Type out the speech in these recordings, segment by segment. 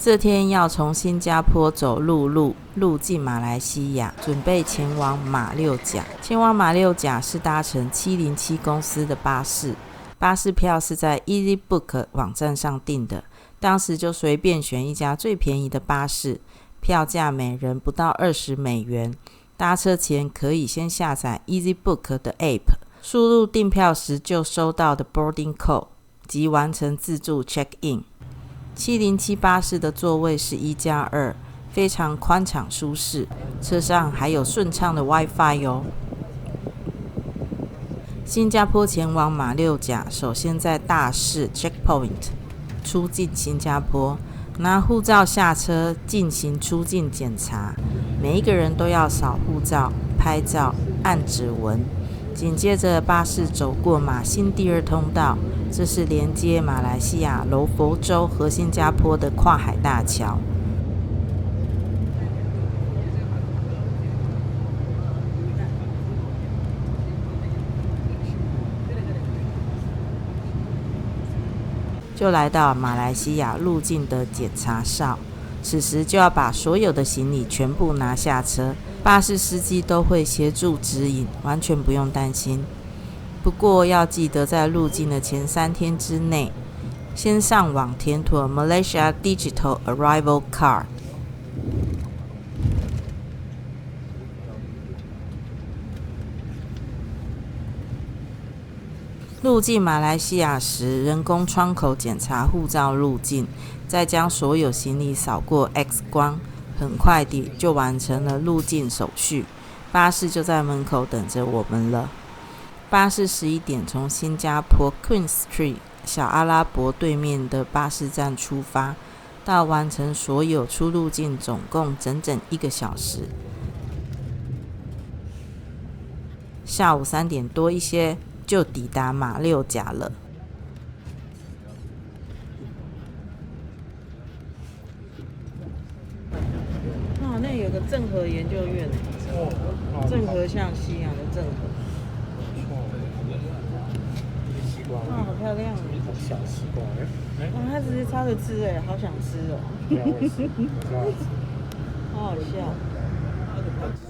这天要从新加坡走陆路进马来西亚，准备前往马六甲。前往马六甲是搭乘707公司的巴士，巴士票是在 EasyBook 网站上订的，当时就随便选一家最便宜的巴士，票价每人不到$20。搭车前可以先下载 EasyBook 的 App， 输入订票时就收到的 boarding code， 即完成自助 check-in。707巴士的座位是1+2，非常宽敞舒适，车上还有顺畅的 WiFi 哦。新加坡前往马六甲，首先在大市 Checkpoint 出境新加坡，拿护照下车进行出境检查，每一个人都要扫护照、拍照、按指纹。紧接着巴士走过马新第2通道，这是连接马来西亚柔佛州和新加坡的跨海大桥。就来到马来西亚入境的检查哨，此时就要把所有的行李全部拿下车，巴士司机都会协助指引，完全不用担心。不过要记得在入境的前3天之内，先上网填妥 Malaysia Digital Arrival Card。入境马来西亚时，人工窗口检查护照入境，再将所有行李扫过 X 光，很快地就完成了入境手续。巴士就在门口等着我们了。巴士11点从新加坡 Queen Street 小阿拉伯对面的巴士站出发，到完成所有出入境总共整整1个小时。下午3点多一些就抵达马六甲了。那有个郑和研究院，郑和像西洋的郑和。好漂亮哦！小西瓜，它直接插着吃哎，好想吃哦！好好笑。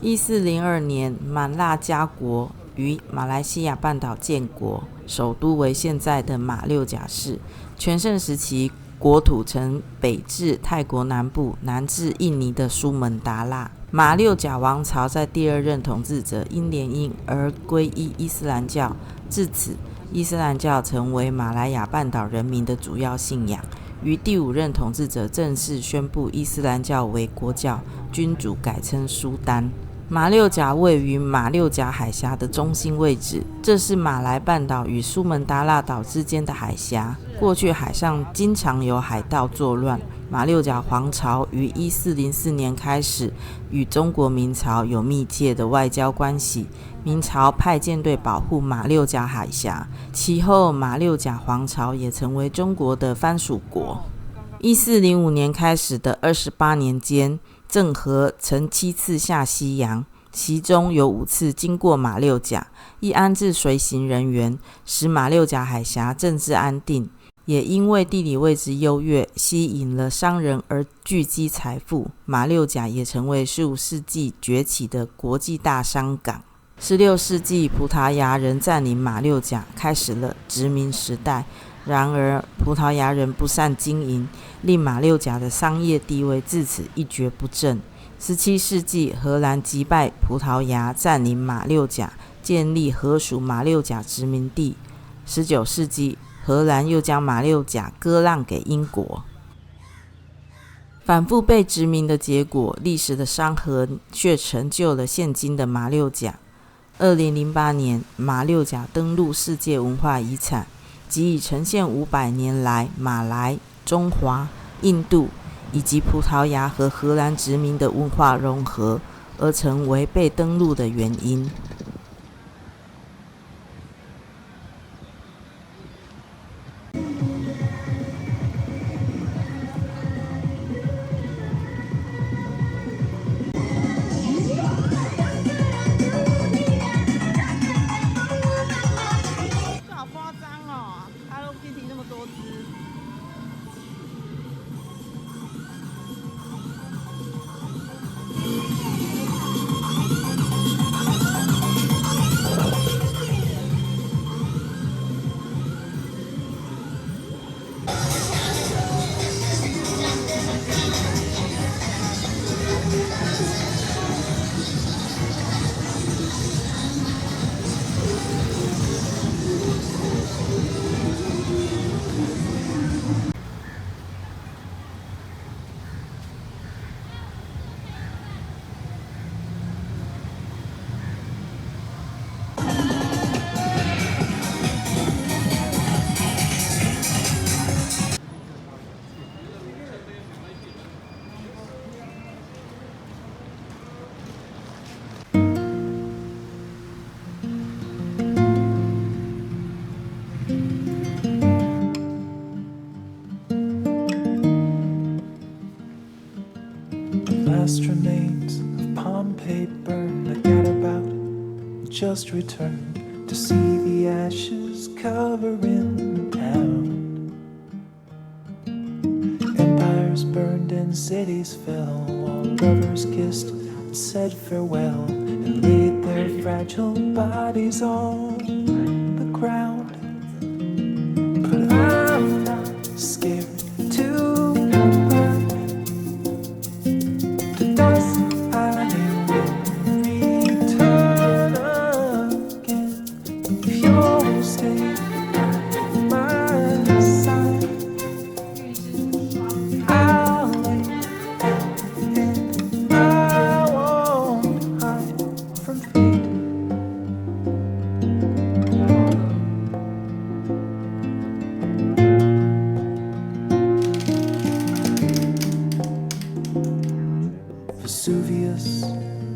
1402年，满剌加国于马来西亚半岛建国，首都为现在的马六甲市。全盛时期，国土呈北至泰国南部，南至印尼的苏门答腊。马六甲王朝在第2任统治者因联姻而皈依伊斯兰教，自此伊斯兰教成为马来亚半岛人民的主要信仰。于第5任统治者正式宣布伊斯兰教为国教，君主改称苏丹。马六甲位于马六甲海峡的中心位置，这是马来半岛与苏门答腊岛之间的海峡。过去海上经常有海盗作乱，马六甲皇朝于1404年开始与中国明朝有密切的外交关系，明朝派舰队保护马六甲海峡，其后马六甲皇朝也成为中国的藩属国。1405年开始的28年间，郑和曾7次下西洋，其中有5次经过马六甲，以安置随行人员，使马六甲海峡政治安定。也因为地理位置优越，吸引了商人而聚集财富，马六甲也成为15世纪崛起的国际大商港。16世纪，葡萄牙人占领马六甲，开始了殖民时代。然而，葡萄牙人不善经营，令马六甲的商业地位自此一蹶不振。17世纪，荷兰击败葡萄牙，占领马六甲，建立荷属马六甲殖民地。19世纪，荷兰又将马六甲割让给英国。反复被殖民的结果，历史的伤痕却成就了现今的马六甲。2008年，马六甲登录世界文化遗产，即已呈现500年来马来、中华、印度以及葡萄牙和荷兰殖民的文化融合，而成为被登录的原因。last remains of Pompeii burn. I got about just returned to see the ashes covering the town. Empires burned and cities fell, while lovers kissed and said farewell, and laid their fragile bodies on the ground. But I'm not scared to burn to dust. I will return again if you'll stay by my side. I'll lay and I won't hide from fate. Vesuvius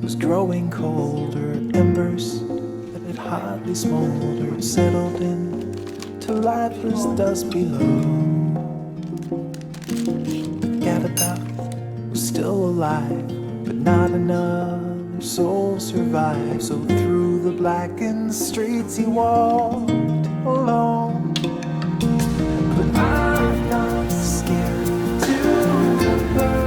was growing colder. Embers that had hardly smoldered settled in to lifeless dust below. Gadabout was still alive, but not another soul survived. So through the blackened streets he walked alone. But I'm not scared to burn.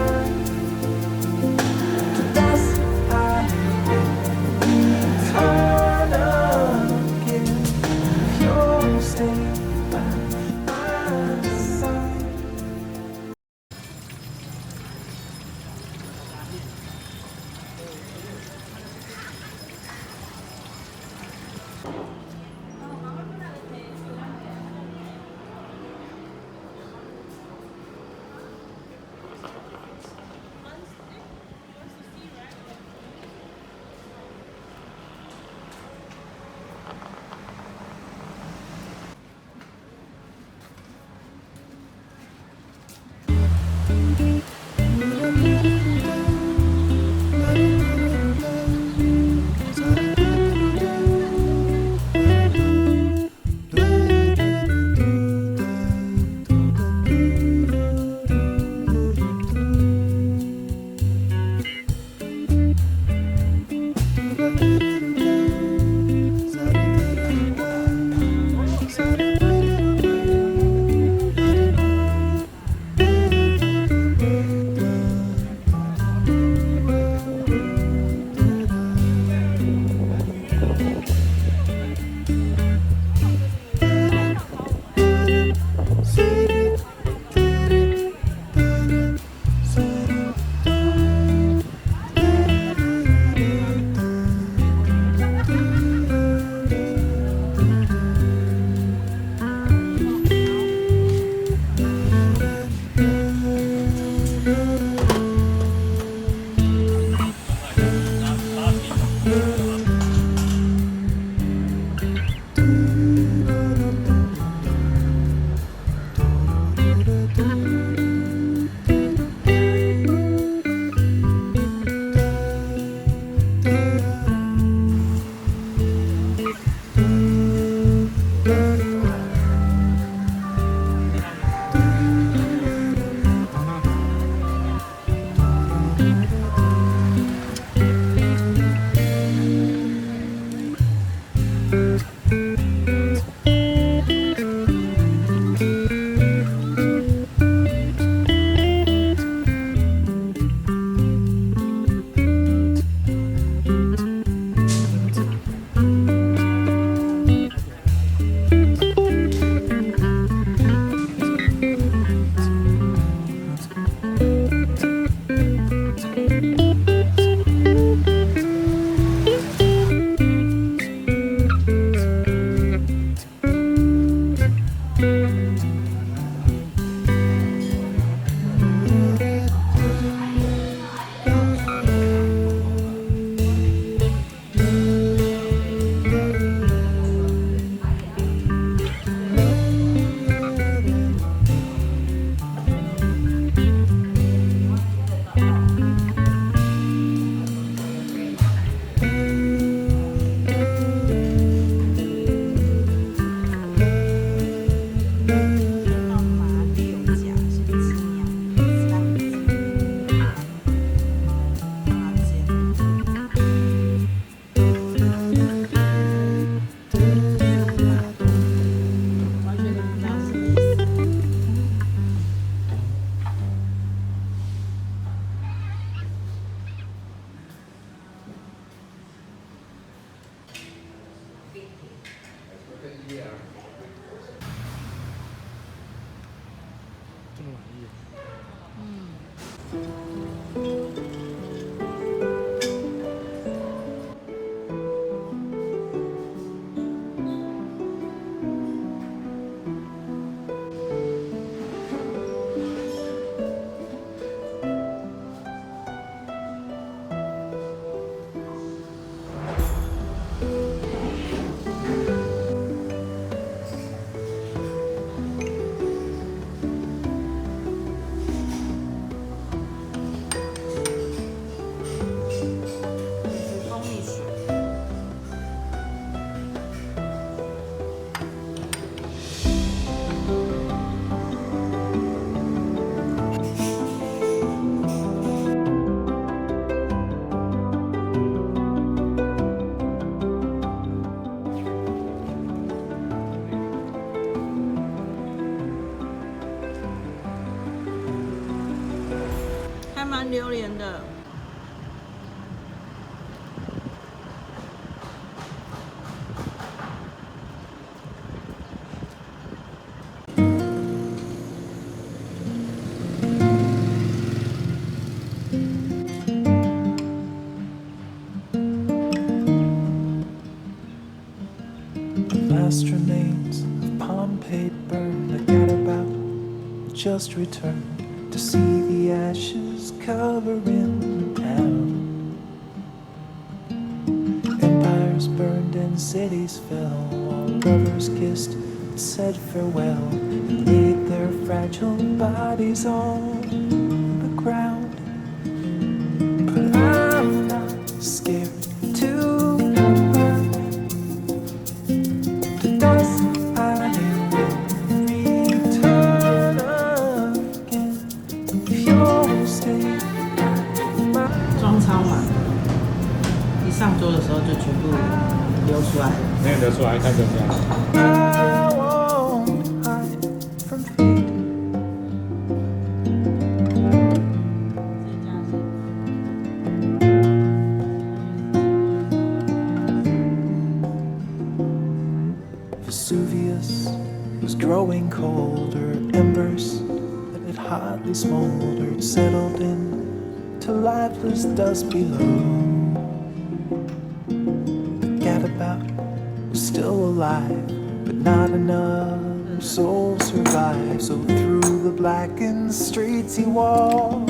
这么满意。蜂蜜水。还蛮榴莲的。Last remains of Pompeii burn. The gadabout just returned to see the ashes covering the town. Empires burned and cities fell, while lovers kissed and said farewell and laid their fragile bodies on the ground. But I'm not scared to burn to dust. I will return again if you'll stay by my 装超满，一上桌的时候就全部流出来了。没有得出来，看这样。 I won't hide from fate. Vesuvius was growing colder. Embers that had hotly smoldered settled in to lifeless dust below. The gadabout was still alive, but not enough souls survived. So through the blackened streets he walked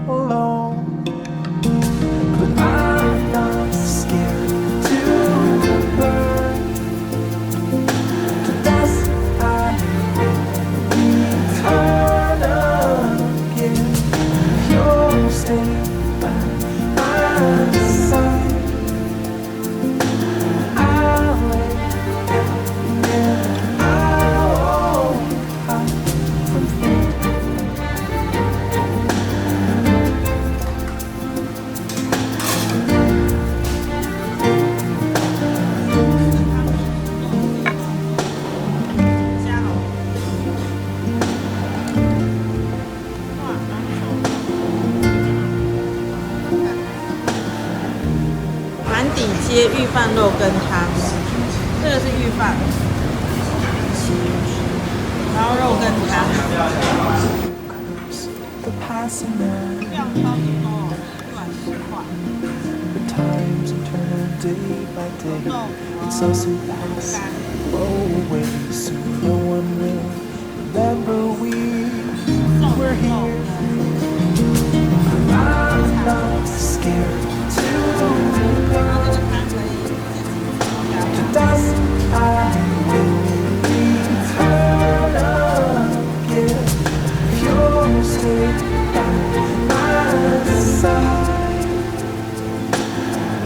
alone. But I'm not scared to burn to dust. I will return again if you'll stay by my side. I'll lay down and I won't hide from fate. 满鼎街御饭肉羹汤，这个是御饭，然后肉羹汤， The passing night, 量超级多哦，一碗10块。 the times eternal day by day. It's us who pass, blow away. Soon no one will remember we were here. I'm not scared to burn to dust. I will return again if you'll stay by my side.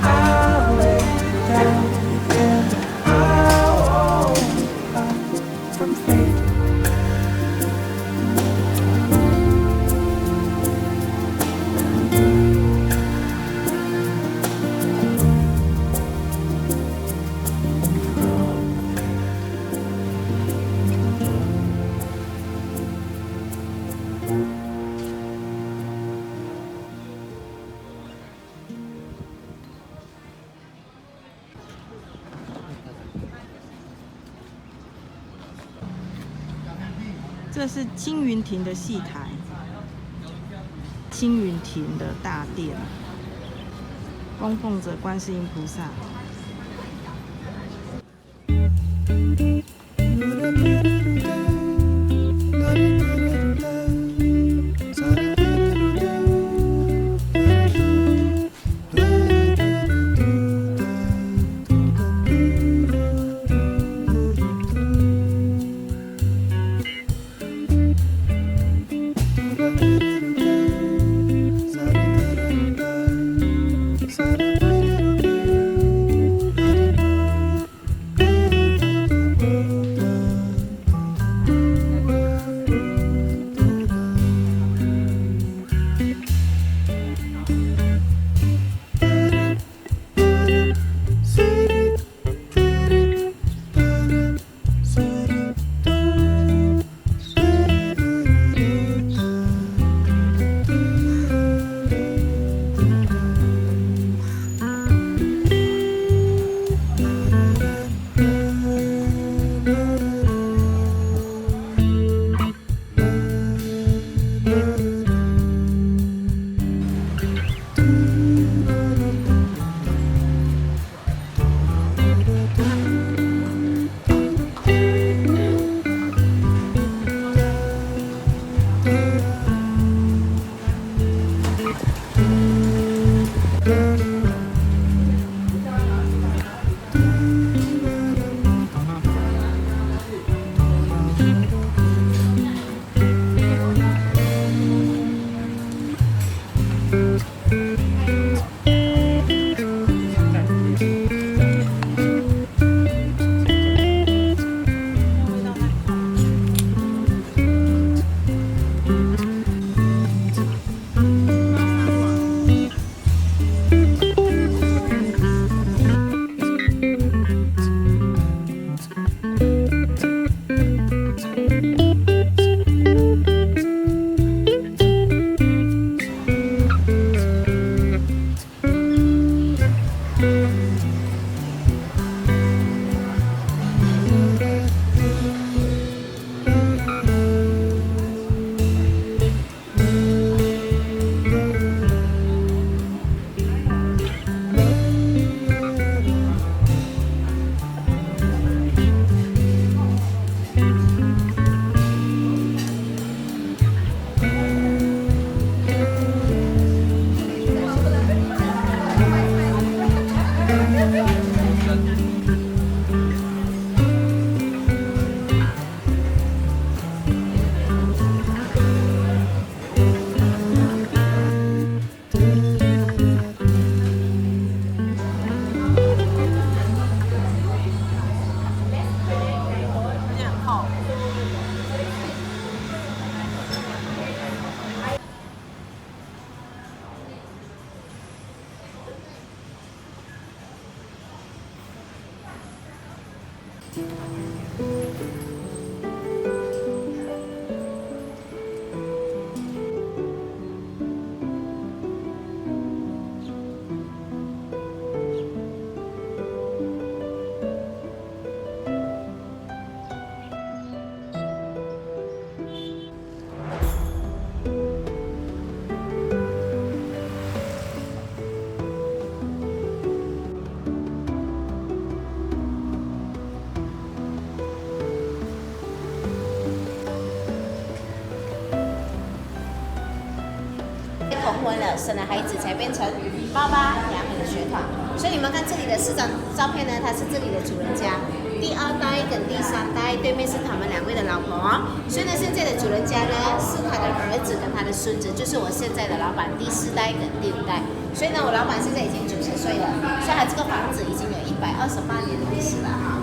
I'll lay down and I won't hide from fate. 这是青云亭的戏台，青云亭的大殿，供奉着观世音菩萨。同婚了，生了孩子才变成爸爸两个的血统。所以你们看这里的4张照片呢，他是这里的主人家，第2代跟第3代，对面是他们2位的老婆。所以呢，现在的主人家呢是他的儿子跟他的孙子，就是我现在的老板第4代跟第5代。所以呢，我老板现在已经90岁了，所以他这个房子已经有128年的历史了哈。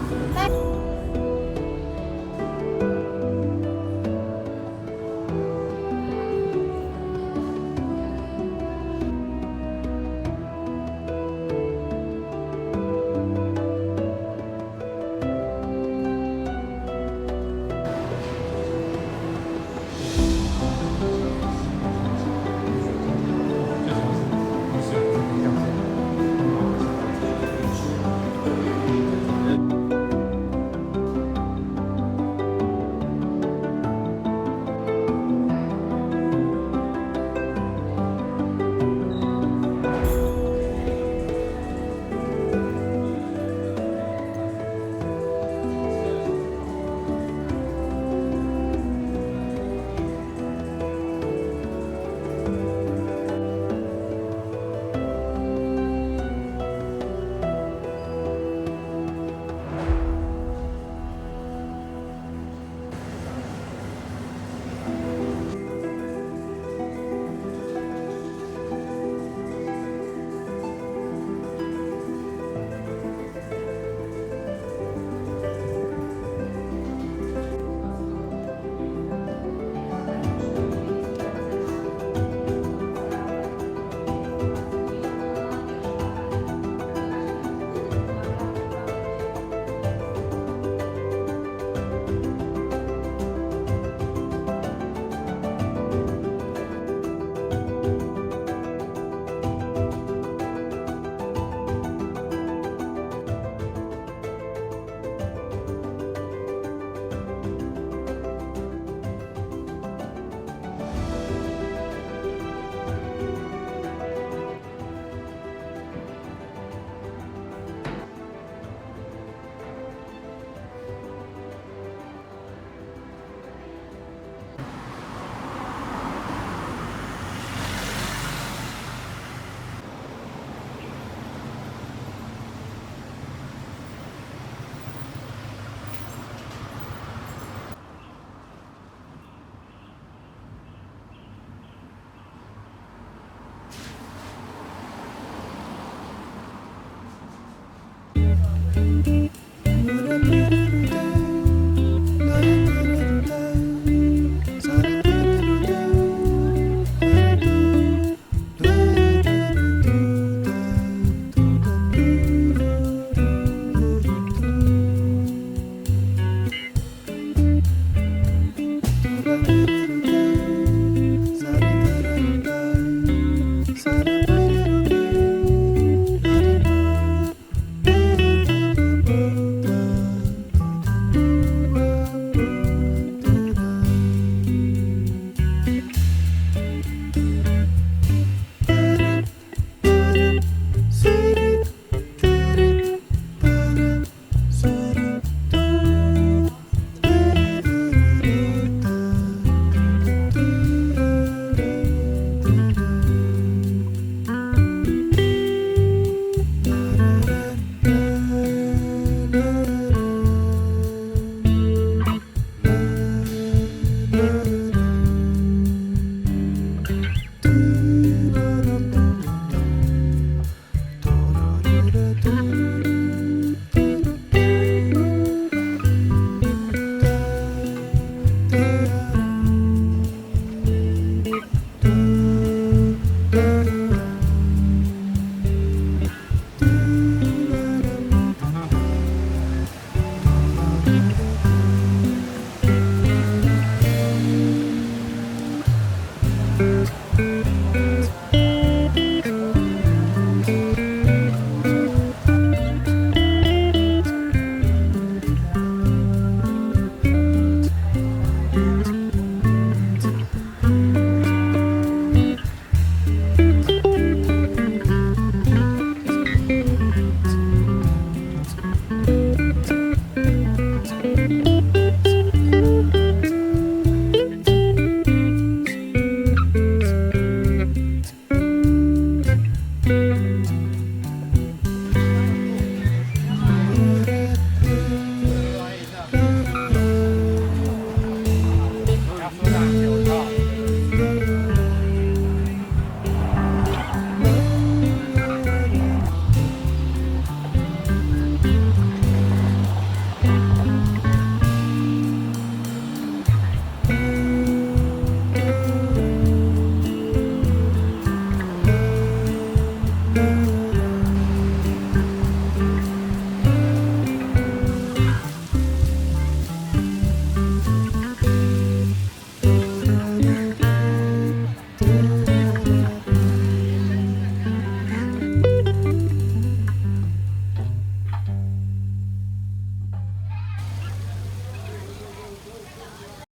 Thank